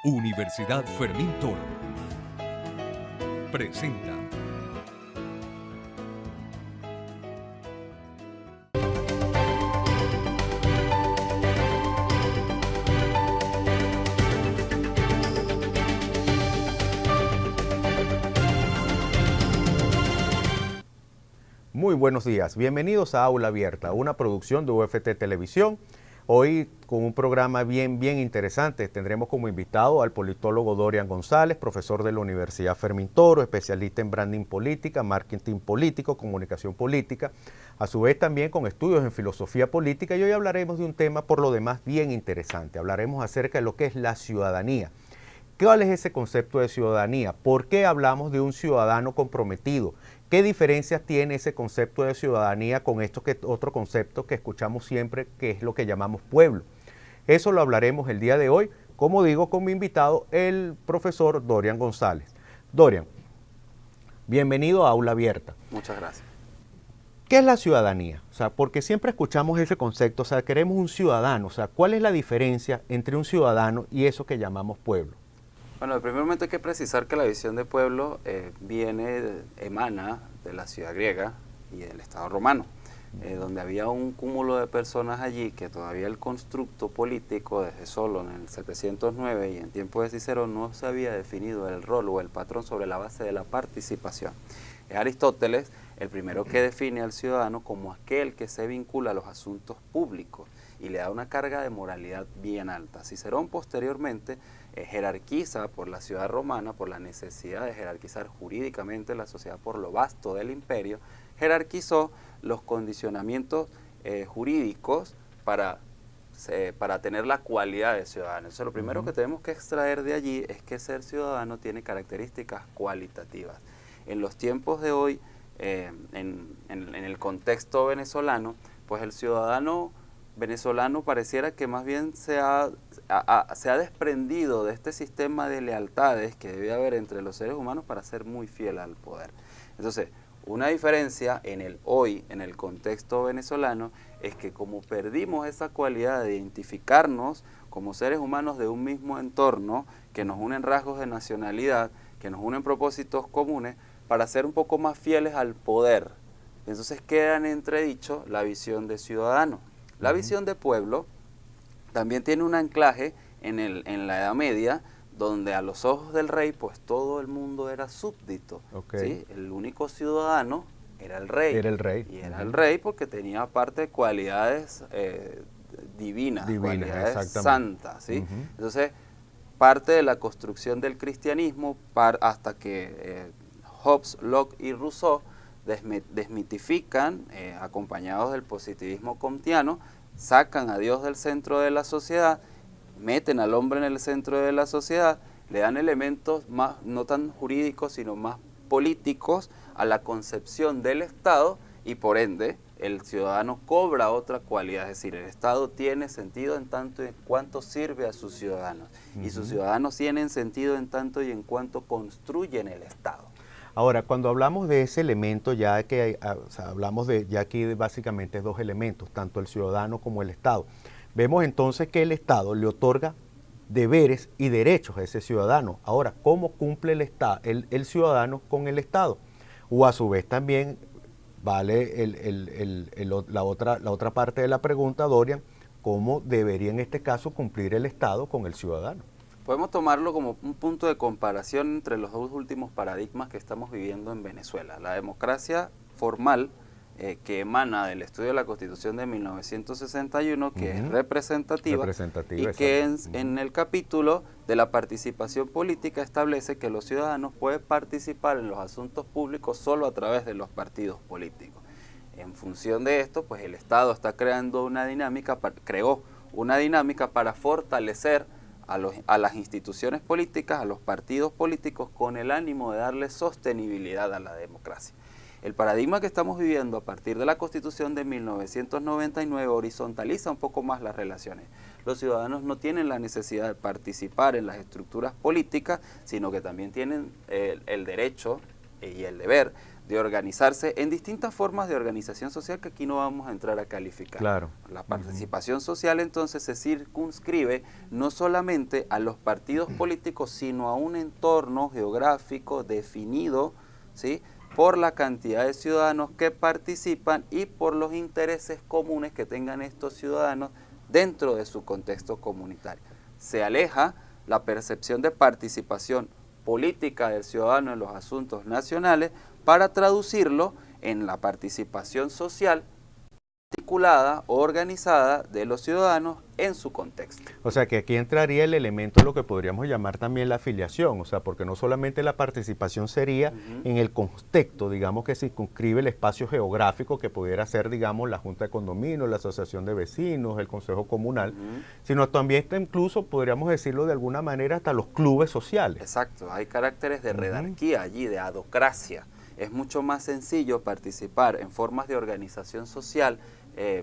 Universidad Fermín Toro presenta Muy buenos días, bienvenidos a Aula Abierta, una producción de UFT Televisión. Hoy con un programa bien interesante. Tendremos como invitado al politólogo Dorian González, profesor de la Universidad Fermín Toro, especialista en branding política, marketing político, comunicación política, a su vez también con estudios en filosofía política, y hoy hablaremos de un tema por lo demás bien interesante. Hablaremos acerca de lo que es la ciudadanía. ¿Cuál es ese concepto de ciudadanía? ¿Por qué hablamos de un ciudadano comprometido? ¿Qué diferencias tiene ese concepto de ciudadanía con otro concepto que escuchamos siempre, que es lo que llamamos pueblo? Eso lo hablaremos el día de hoy, como digo, con mi invitado, el profesor Dorian González. Dorian, bienvenido a Aula Abierta. Muchas gracias. ¿Qué es la ciudadanía? O sea, porque siempre escuchamos ese concepto, o sea, queremos un ciudadano. O sea, ¿cuál es la diferencia entre un ciudadano y eso que llamamos pueblo? Bueno, primeramente hay que precisar que la visión de pueblo emana de la ciudad griega y del Estado romano, donde había un cúmulo de personas allí que todavía el constructo político desde Solón en el 709 y en tiempo de Cicero no se había definido el rol o el patrón sobre la base de la participación. Es Aristóteles el primero que define al ciudadano como aquel que se vincula a los asuntos públicos y le da una carga de moralidad bien alta. Cicerón posteriormente jerarquiza por la ciudad romana, por la necesidad de jerarquizar jurídicamente la sociedad por lo vasto del imperio, jerarquizó los condicionamientos jurídicos para tener la cualidad de ciudadano. Entonces, lo primero que tenemos que extraer de allí es que ser ciudadano tiene características cualitativas. En los tiempos de hoy, en el contexto venezolano, pues el ciudadano venezolano pareciera que más bien se ha desprendido de este sistema de lealtades que debe haber entre los seres humanos para ser muy fiel al poder. Entonces, una diferencia en el contexto venezolano, es que como perdimos esa cualidad de identificarnos como seres humanos de un mismo entorno, que nos unen rasgos de nacionalidad, que nos unen propósitos comunes, para ser un poco más fieles al poder. Entonces queda en entredicho la visión de ciudadano. La visión de pueblo también tiene un anclaje en la Edad Media, donde a los ojos del rey, pues todo el mundo era súbdito. ¿Sí? El único ciudadano era el rey. Era el rey. Y era el rey porque tenía aparte cualidades divinas, cualidades santas. ¿Sí? Entonces, parte de la construcción del cristianismo, hasta que Hobbes, Locke y Rousseau desmitifican, acompañados del positivismo kantiano, sacan a Dios del centro de la sociedad, meten al hombre en el centro de la sociedad, le dan elementos más, no tan jurídicos, sino más políticos a la concepción del Estado, y por ende el ciudadano cobra otra cualidad, es decir, el Estado tiene sentido en tanto y en cuanto sirve a sus ciudadanos, y sus ciudadanos tienen sentido en tanto y en cuanto construyen el Estado. Ahora, cuando hablamos de ese elemento, ya que hablamos de ya aquí básicamente dos elementos, tanto el ciudadano como el Estado. Vemos entonces que el Estado le otorga deberes y derechos a ese ciudadano. Ahora, ¿cómo cumple el ciudadano con el Estado? O a su vez también vale la otra parte de la pregunta, Dorian, ¿cómo debería en este caso cumplir el Estado con el ciudadano? Podemos tomarlo como un punto de comparación entre los dos últimos paradigmas que estamos viviendo en Venezuela. La democracia formal, que emana del estudio de la Constitución de 1961, que es representativa y que en el capítulo de la participación política establece que los ciudadanos pueden participar en los asuntos públicos solo a través de los partidos políticos. En función de esto, pues el Estado está creó una dinámica para fortalecer a las instituciones políticas, a los partidos políticos, con el ánimo de darle sostenibilidad a la democracia. El paradigma que estamos viviendo a partir de la Constitución de 1999 horizontaliza un poco más las relaciones. Los ciudadanos no tienen la necesidad de participar en las estructuras políticas, sino que también tienen el derecho y el deber de organizarse en distintas formas de organización social que aquí no vamos a entrar a calificar. Claro. La participación social entonces se circunscribe no solamente a los partidos políticos, sino a un entorno geográfico definido, ¿sí?, por la cantidad de ciudadanos que participan y por los intereses comunes que tengan estos ciudadanos dentro de su contexto comunitario. Se aleja la percepción de participación política del ciudadano en los asuntos nacionales para traducirlo en la participación social articulada o organizada de los ciudadanos en su contexto. O sea que aquí entraría el elemento de lo que podríamos llamar también la afiliación, o sea, porque no solamente la participación sería en el contexto, digamos, que circunscribe el espacio geográfico que pudiera ser, digamos, la Junta de Condominio, la Asociación de Vecinos, el Consejo Comunal, sino también incluso, podríamos decirlo de alguna manera, hasta los clubes sociales. Exacto, hay caracteres de redarquía allí, de adocracia. Es mucho más sencillo participar en formas de organización social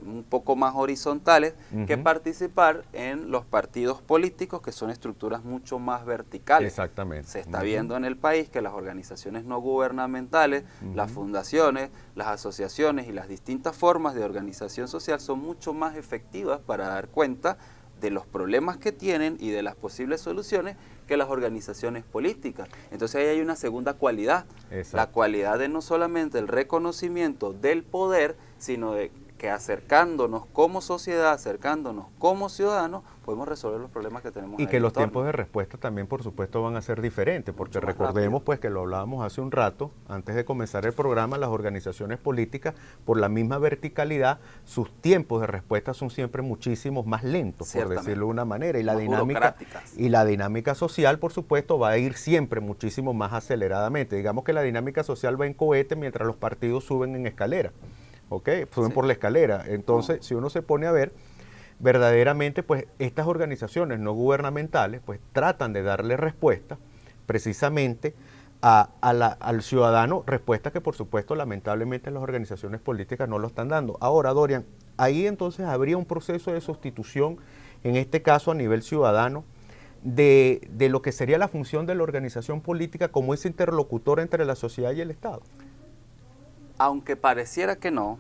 un poco más horizontales que participar en los partidos políticos, que son estructuras mucho más verticales. Exactamente. Se está viendo en el país que las organizaciones no gubernamentales, las fundaciones, las asociaciones y las distintas formas de organización social son mucho más efectivas para dar cuenta de los problemas que tienen y de las posibles soluciones que las organizaciones políticas. Entonces ahí hay una segunda cualidad, la cualidad de no solamente el reconocimiento del poder, sino de que acercándonos como sociedad, acercándonos como ciudadanos, podemos resolver los problemas que tenemos. Y que los tiempos de respuesta también, por supuesto, van a ser diferentes, porque recordemos pues que lo hablábamos hace un rato, antes de comenzar el programa, las organizaciones políticas, por la misma verticalidad, sus tiempos de respuesta son siempre muchísimos más lentos, por decirlo de una manera, y la dinámica social, por supuesto, va a ir siempre muchísimo más aceleradamente. Digamos que la dinámica social va en cohete mientras los partidos suben en escalera. Suben por la escalera. Entonces, si uno se pone a ver, verdaderamente, pues estas organizaciones no gubernamentales, pues tratan de darle respuesta precisamente al ciudadano, respuesta que por supuesto lamentablemente las organizaciones políticas no lo están dando. Ahora, Dorian, ahí entonces habría un proceso de sustitución, en este caso a nivel ciudadano, de lo que sería la función de la organización política como ese interlocutor entre la sociedad y el Estado. Aunque pareciera que no,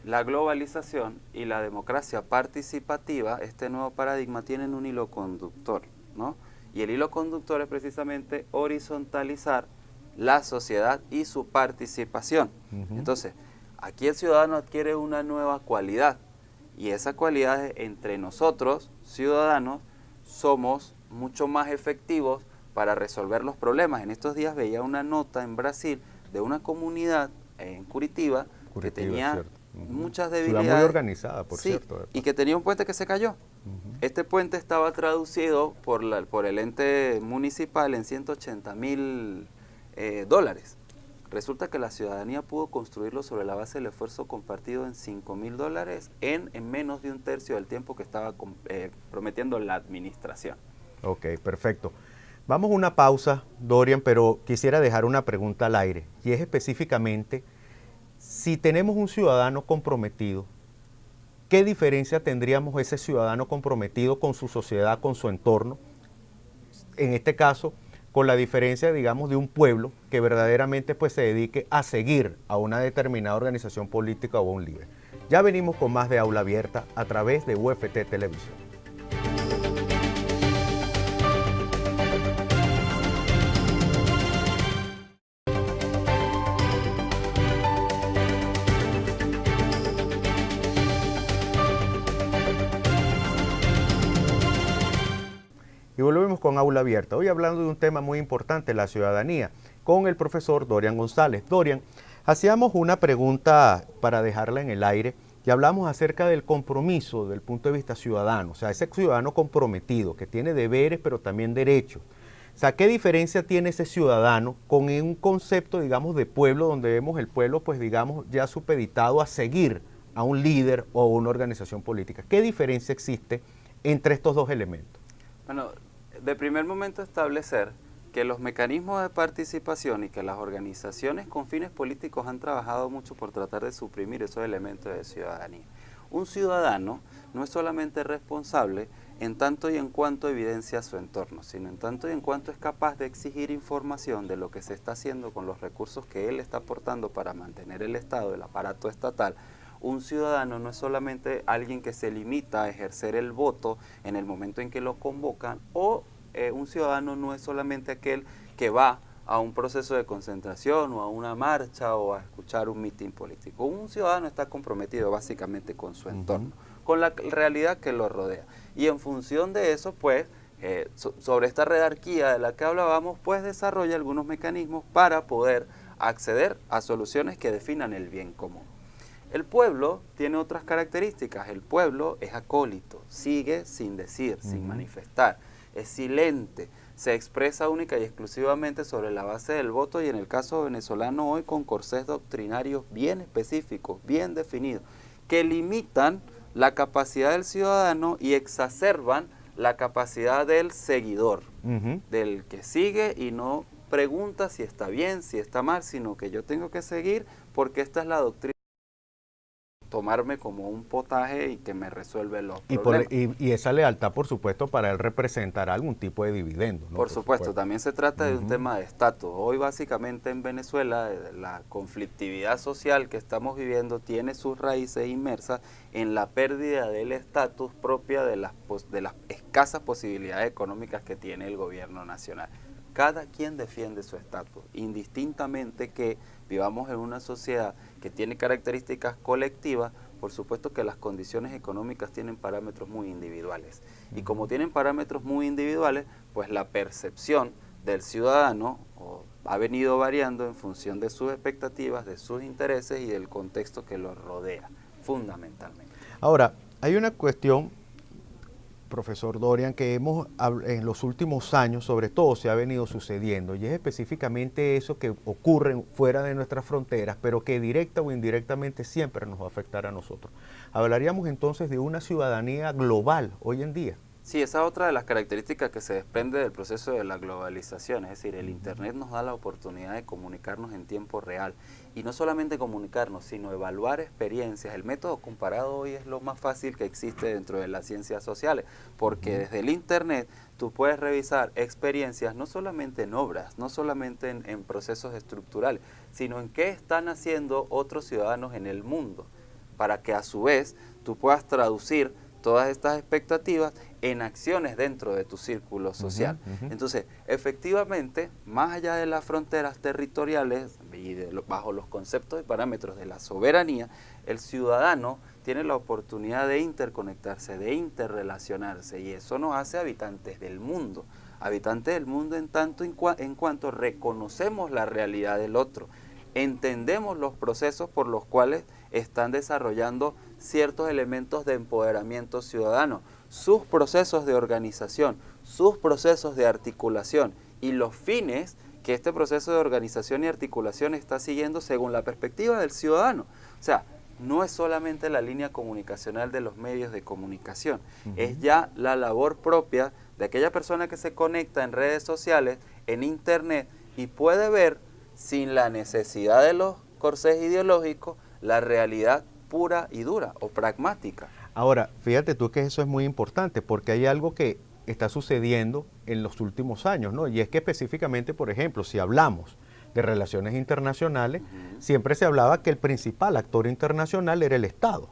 la globalización y la democracia participativa, este nuevo paradigma, tienen un hilo conductor, ¿no? Y el hilo conductor es precisamente horizontalizar la sociedad y su participación. Entonces, aquí el ciudadano adquiere una nueva cualidad, y esa cualidad es entre nosotros, ciudadanos, somos mucho más efectivos para resolver los problemas. En estos días veía una nota en Brasil de una comunidad en Curitiba que tenía muchas debilidades. Ciudad muy organizada, por cierto. Y que tenía un puente que se cayó. Este puente estaba traducido por el ente municipal en $180,000. Resulta que la ciudadanía pudo construirlo sobre la base del esfuerzo compartido en $5,000 en menos de un tercio del tiempo que estaba prometiendo la administración. Ok, perfecto. Vamos a una pausa, Dorian, pero quisiera dejar una pregunta al aire, y es específicamente, si tenemos un ciudadano comprometido, ¿qué diferencia tendríamos ese ciudadano comprometido con su sociedad, con su entorno? En este caso, con la diferencia, digamos, de un pueblo que verdaderamente pues, se dedique a seguir a una determinada organización política o a un líder. Ya venimos con más de Aula Abierta a través de UFT Televisión. Y volvemos con Aula Abierta, hoy hablando de un tema muy importante, la ciudadanía, con el profesor Dorian González. Dorian, hacíamos una pregunta para dejarla en el aire y hablamos acerca del compromiso del punto de vista ciudadano, o sea, ese ciudadano comprometido que tiene deberes pero también derechos. O sea, ¿qué diferencia tiene ese ciudadano con un concepto, digamos, de pueblo, donde vemos el pueblo, pues, digamos, ya supeditado a seguir a un líder o una organización política? ¿Qué diferencia existe entre estos dos elementos? Bueno, de primer momento establecer que los mecanismos de participación y que las organizaciones con fines políticos han trabajado mucho por tratar de suprimir esos elementos de ciudadanía. Un ciudadano no es solamente responsable en tanto y en cuanto evidencia su entorno, sino en tanto y en cuanto es capaz de exigir información de lo que se está haciendo con los recursos que él está aportando para mantener el Estado, el aparato estatal. Un ciudadano no es solamente alguien que se limita a ejercer el voto en el momento en que lo convocan, o un ciudadano no es solamente aquel que va a un proceso de concentración o a una marcha o a escuchar un mitin político. Un ciudadano está comprometido básicamente con su entorno, con la realidad que lo rodea. Y en función de eso, pues, sobre esta jerarquía de la que hablábamos, pues desarrolla algunos mecanismos para poder acceder a soluciones que definan el bien común. El pueblo tiene otras características. El pueblo es acólito, sigue sin decir, sin manifestar, es silente, se expresa única y exclusivamente sobre la base del voto, y en el caso venezolano hoy con corsés doctrinarios bien específicos, bien definidos, que limitan la capacidad del ciudadano y exacerban la capacidad del seguidor, del que sigue y no pregunta si está bien, si está mal, sino que yo tengo que seguir porque esta es la doctrina, tomarme como un potaje y que me resuelve los problemas. Y esa lealtad, por supuesto, para él representará algún tipo de dividendo, ¿no? Por supuesto, también se trata de un tema de estatus. Hoy básicamente en Venezuela la conflictividad social que estamos viviendo tiene sus raíces inmersas en la pérdida del estatus propia de las escasas posibilidades económicas que tiene el gobierno nacional. Cada quien defiende su estatus, indistintamente que vivamos en una sociedad que tiene características colectivas. Por supuesto que las condiciones económicas tienen parámetros muy individuales. Y como tienen parámetros muy individuales, pues la percepción del ciudadano ha venido variando en función de sus expectativas, de sus intereses y del contexto que los rodea, fundamentalmente. Ahora, hay una cuestión, profesor Dorian, que en los últimos años, sobre todo, se ha venido sucediendo, y es específicamente eso que ocurre fuera de nuestras fronteras, pero que directa o indirectamente siempre nos va a afectar a nosotros. Hablaríamos entonces de una ciudadanía global hoy en día. Sí, esa es otra de las características que se desprende del proceso de la globalización, es decir, el Internet nos da la oportunidad de comunicarnos en tiempo real, y no solamente comunicarnos, sino evaluar experiencias. El método comparado hoy es lo más fácil que existe dentro de las ciencias sociales, porque desde el Internet tú puedes revisar experiencias no solamente en obras, no solamente en procesos estructurales, sino en qué están haciendo otros ciudadanos en el mundo, para que a su vez tú puedas traducir todas estas expectativas en acciones dentro de tu círculo social. Entonces, efectivamente, más allá de las fronteras territoriales y bajo los conceptos y parámetros de la soberanía, el ciudadano tiene la oportunidad de interconectarse, de interrelacionarse, y eso nos hace habitantes del mundo en tanto en cuanto reconocemos la realidad del otro, entendemos los procesos por los cuales están desarrollando ciertos elementos de empoderamiento ciudadano, sus procesos de organización, sus procesos de articulación y los fines que este proceso de organización y articulación está siguiendo según la perspectiva del ciudadano. O sea, no es solamente la línea comunicacional de los medios de comunicación, es ya la labor propia de aquella persona que se conecta en redes sociales, en Internet, y puede ver, sin la necesidad de los corsés ideológicos, la realidad pura y dura o pragmática. Ahora, fíjate tú que eso es muy importante, porque hay algo que está sucediendo en los últimos años, ¿no? Y es que específicamente, por ejemplo, si hablamos de relaciones internacionales, siempre se hablaba que el principal actor internacional era el Estado,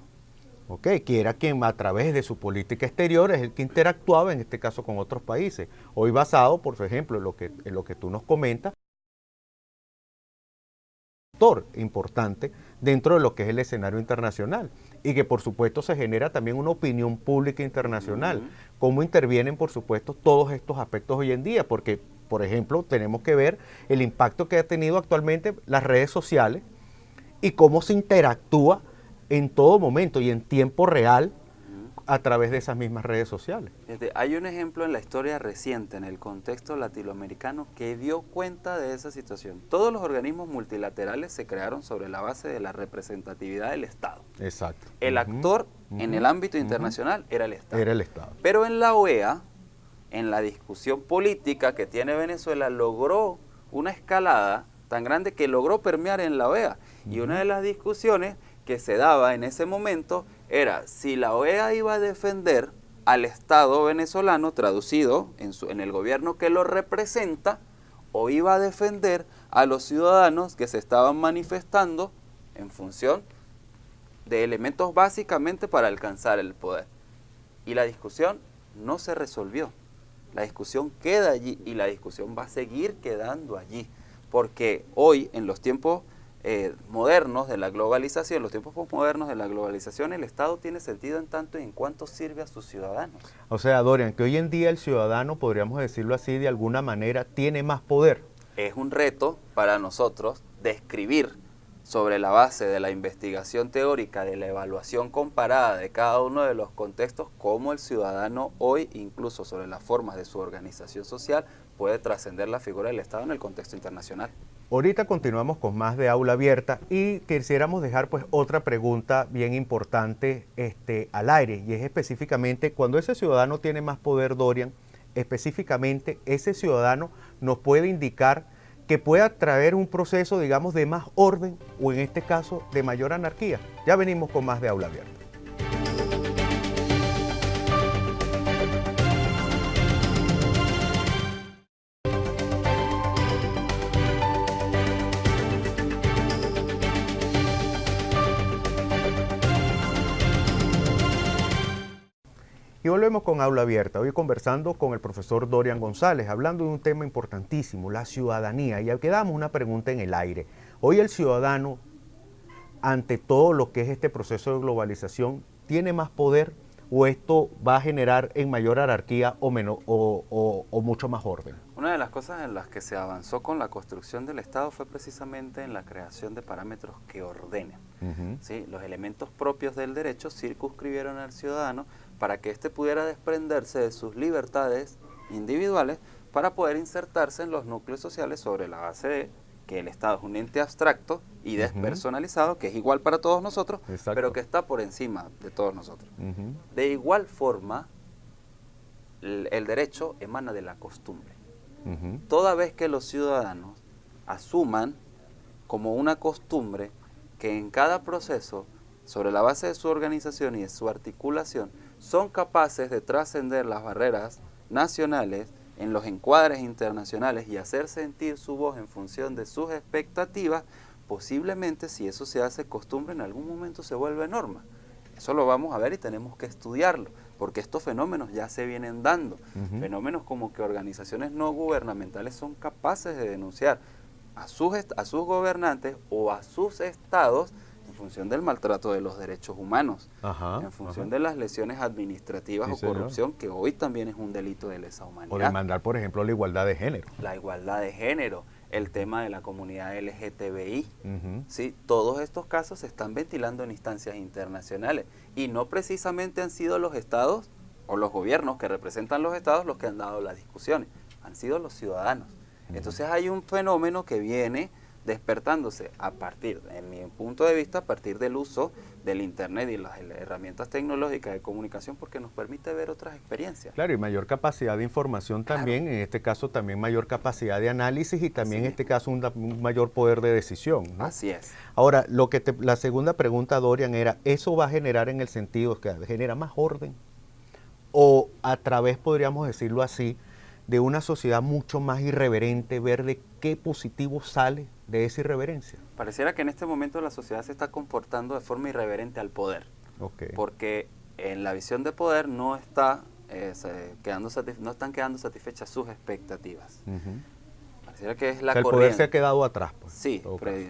¿ok? Que era quien a través de su política exterior es el que interactuaba, en este caso, con otros países. Hoy basado, por ejemplo, en lo que tú nos comentas, importante dentro de lo que es el escenario internacional, y que por supuesto se genera también una opinión pública internacional. ¿Cómo intervienen, por supuesto, todos estos aspectos hoy en día? Porque, por ejemplo, tenemos que ver el impacto que ha tenido actualmente las redes sociales y cómo se interactúa en todo momento y en tiempo real a través de esas mismas redes sociales. Hay un ejemplo en la historia reciente, en el contexto latinoamericano, que dio cuenta de esa situación. Todos los organismos multilaterales se crearon sobre la base de la representatividad del Estado. Exacto. El actor en el ámbito internacional era el Estado. Era el Estado. Pero en la OEA, en la discusión política que tiene Venezuela, logró una escalada tan grande que logró permear en la OEA. Y una de las discusiones que se daba en ese momento era si la OEA iba a defender al Estado venezolano, traducido en el gobierno que lo representa, o iba a defender a los ciudadanos que se estaban manifestando en función de elementos básicamente para alcanzar el poder. Y la discusión no se resolvió. La discusión queda allí y la discusión va a seguir quedando allí. Porque hoy, en los tiempos modernos de la globalización, los tiempos posmodernos de la globalización, el Estado tiene sentido en tanto y en cuanto sirve a sus ciudadanos. O sea, Dorian, que hoy en día el ciudadano, podríamos decirlo así, de alguna manera, tiene más poder. Es un reto para nosotros describir sobre la base de la investigación teórica, de la evaluación comparada de cada uno de los contextos, cómo el ciudadano hoy, incluso sobre las formas de su organización social, puede trascender la figura del Estado en el contexto internacional. Ahorita continuamos con más de Aula Abierta y quisiéramos dejar pues otra pregunta bien importante al aire, y es específicamente cuando ese ciudadano tiene más poder, Dorian, específicamente ese ciudadano nos puede indicar que pueda traer un proceso, digamos, de más orden o en este caso de mayor anarquía. Ya venimos con más de Aula Abierta. Y volvemos con Aula Abierta, hoy conversando con el profesor Dorian González, hablando de un tema importantísimo, la ciudadanía. Y quedamos una pregunta en el aire. Hoy el ciudadano, ante todo lo que es este proceso de globalización, ¿tiene más poder o esto va a generar en mayor anarquía o mucho más orden? Una de las cosas en las que se avanzó con la construcción del Estado fue precisamente en la creación de parámetros que ordenen. ¿Sí? Los elementos propios del derecho circunscribieron al ciudadano para que éste pudiera desprenderse de sus libertades individuales para poder insertarse en los núcleos sociales sobre la base de que el Estado es un ente abstracto y despersonalizado, que es igual para todos nosotros, pero que está por encima de todos nosotros. De igual forma, el derecho emana de la costumbre. Toda vez que los ciudadanos asuman como una costumbre que en cada proceso, sobre la base de su organización y de su articulación, son capaces de trascender las barreras nacionales en los encuadres internacionales y hacer sentir su voz en función de sus expectativas, posiblemente si eso se hace costumbre en algún momento se vuelve norma. Eso lo vamos a ver y tenemos que estudiarlo, porque estos fenómenos ya se vienen dando. Fenómenos como que organizaciones no gubernamentales son capaces de denunciar a sus gobernantes o a sus estados en función del maltrato de los derechos humanos, en función de las lesiones administrativas o corrupción, que hoy también es un delito de lesa humanidad. O demandar, por ejemplo, la igualdad de género. La igualdad de género, el tema de la comunidad LGTBI, ¿sí? Todos estos casos se están ventilando en instancias internacionales y no precisamente han sido los estados o los gobiernos que representan los estados los que han dado las discusiones, han sido los ciudadanos. Entonces hay un fenómeno que viene despertándose a partir, en mi punto de vista, a partir del uso del Internet y las herramientas tecnológicas de comunicación, porque nos permite ver otras experiencias. Claro, y mayor capacidad de información también, en este caso también mayor capacidad de análisis y también en este caso un mayor poder de decisión, ¿no? Así es. Ahora, la segunda pregunta, Dorian, era, ¿eso va a generar en el sentido que genera más orden? O a través, podríamos decirlo así, de una sociedad mucho más irreverente, ver de qué positivo sale de esa irreverencia. Pareciera que en este momento la sociedad se está comportando de forma irreverente al poder, porque en la visión de poder no están quedando satisfechas sus expectativas. Pareciera que es la corriente. El poder se ha quedado atrás. Pues, sí,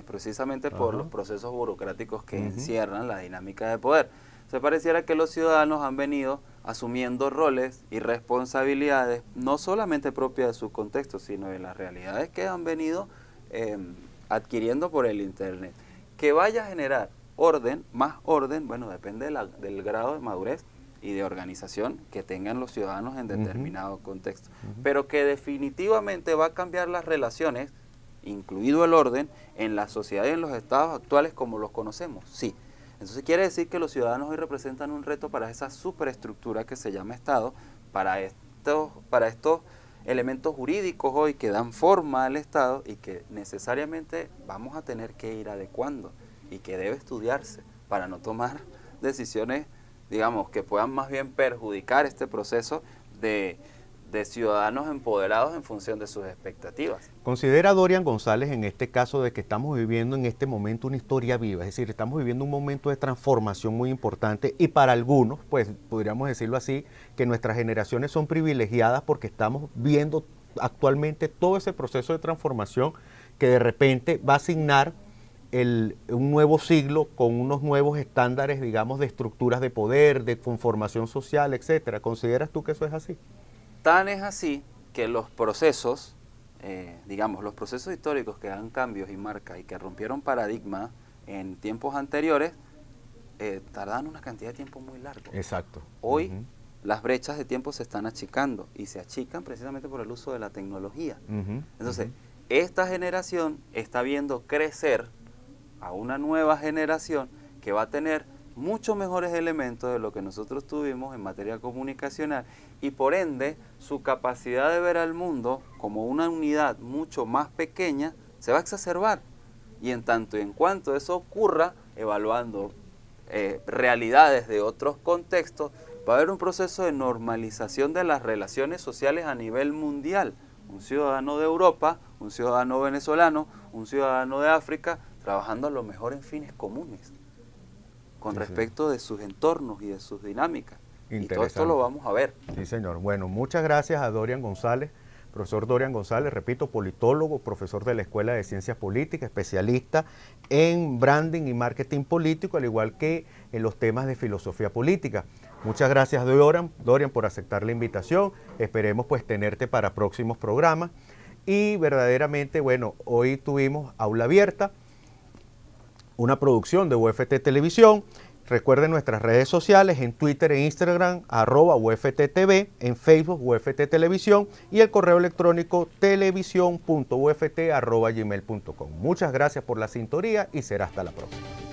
precisamente por los procesos burocráticos que encierran la dinámica de poder. Se pareciera que los ciudadanos han venido asumiendo roles y responsabilidades no solamente propias de su contexto, sino de las realidades que han venido adquiriendo por el Internet. Que vaya a generar orden, más orden, bueno, depende del grado de madurez y de organización que tengan los ciudadanos en determinado contexto. Pero que definitivamente va a cambiar las relaciones, incluido el orden, en la sociedad y en los estados actuales como los conocemos, sí. Entonces quiere decir que los ciudadanos hoy representan un reto para esa superestructura que se llama Estado, para estos elementos jurídicos hoy que dan forma al Estado y que necesariamente vamos a tener que ir adecuando y que debe estudiarse para no tomar decisiones digamos, que puedan más bien perjudicar este proceso de ciudadanos empoderados en función de sus expectativas. Considera Dorian González en este caso de que estamos viviendo en este momento una historia viva, es decir, estamos viviendo un momento de transformación muy importante y para algunos, pues podríamos decirlo así, que nuestras generaciones son privilegiadas porque estamos viendo actualmente todo ese proceso de transformación que de repente va a asignar un nuevo siglo con unos nuevos estándares, digamos, de estructuras de poder, de conformación social, etcétera. ¿Consideras tú que eso es así? Tan es así que los procesos, digamos, los procesos históricos que dan cambios y marca y que rompieron paradigmas en tiempos anteriores, tardan una cantidad de tiempo muy largo. Exacto. Hoy las brechas de tiempo se están achicando y se achican precisamente por el uso de la tecnología. Entonces, esta generación está viendo crecer a una nueva generación que va a tener muchos mejores elementos de lo que nosotros tuvimos en materia comunicacional y por ende su capacidad de ver al mundo como una unidad mucho más pequeña se va a exacerbar y en tanto y en cuanto eso ocurra, evaluando realidades de otros contextos, va a haber un proceso de normalización de las relaciones sociales a nivel mundial. Un ciudadano de Europa, un ciudadano venezolano, un ciudadano de África, trabajando a lo mejor en fines comunes con respecto de sus entornos y de sus dinámicas. Y todo esto lo vamos a ver. Sí, señor. Bueno, muchas gracias a Dorian González, profesor Dorian González, repito, politólogo, profesor de la Escuela de Ciencias Políticas, especialista en branding y marketing político, al igual que en los temas de filosofía política. Muchas gracias, Dorian, por aceptar la invitación. Esperemos pues tenerte para próximos programas. Y verdaderamente, bueno, hoy tuvimos Aula Abierta, una producción de UFT Televisión. Recuerden nuestras redes sociales en Twitter e Instagram, @UFTTV, en Facebook UFT Televisión y el correo electrónico televisión.uft@gmail.com. Muchas gracias por la sintonía y será hasta la próxima.